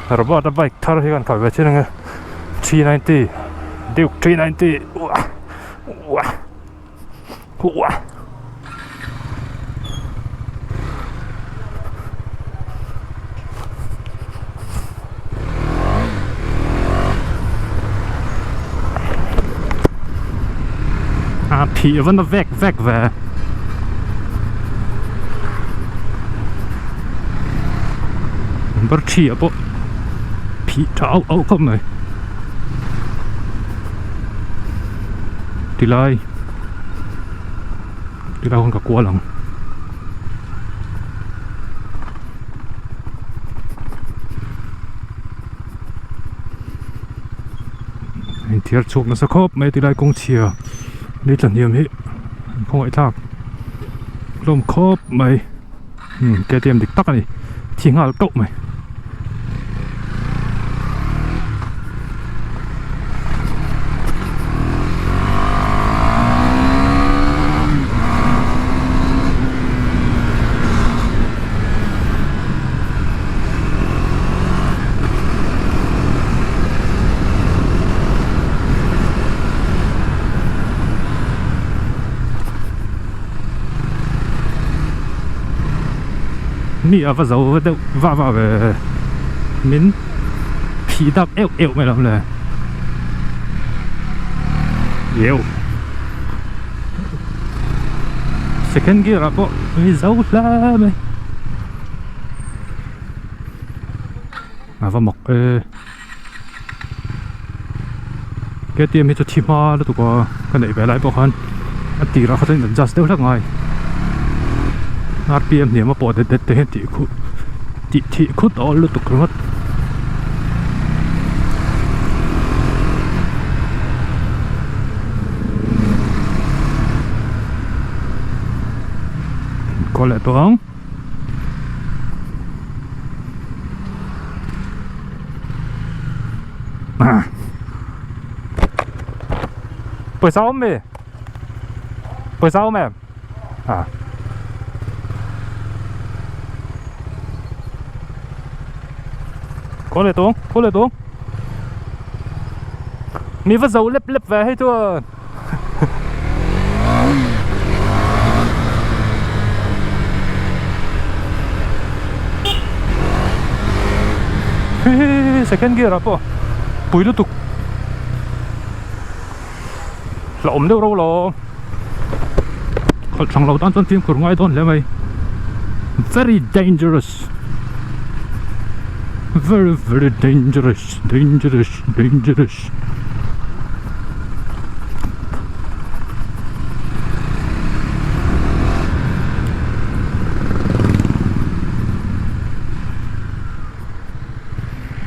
robot a bike thar hi kan kha ve chin 390 Duke 390 wow Phi vẫn nó vẹt về bắt chi bộ Phi tháo ấu không này đi lại không cả qua lòng anh thiệt chụp nó sẽ khớp mấy đi lại công chia đi trần hiểm hết không phải thạc lông khớp mày cái tiệm địch tắc này chỉ ngờ cậu mày mi ở vào dấu vào về miếng phí đập eo mày làm này yêu second gear à bộ mi dấu la mày vào mọc cái tiệm hết cho chim hoa đó tụi có cái này về lại bộ hơn tí raเขาจะ adjust ได้ทั้งไงRPMเนี่ยมาปอดเด็ดๆที่คุดเอาลุตุกรุดก็เลยตัวงเปิดซ้อมไหมเปิดซ้อมไหมCó lệ tốn mi vắt dấu lép về hay thua second gear à po bùi lút tục lộm đâu lo trong lâu tan phim của ngoài đón lên mày very dangerous very dangerous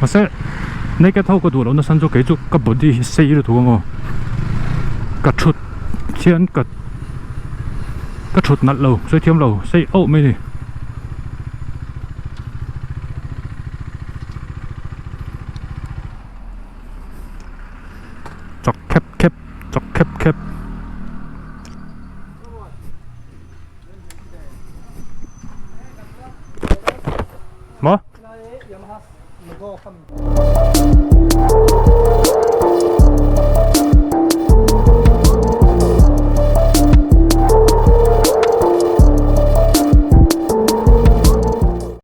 mà sẽในcái thâu cái đồ nó sản xuất cái chút cái body xây được đúng không cái chút chiên cái chút nát lâu xây thêm lâu xây ốc mấy này chọc khép mà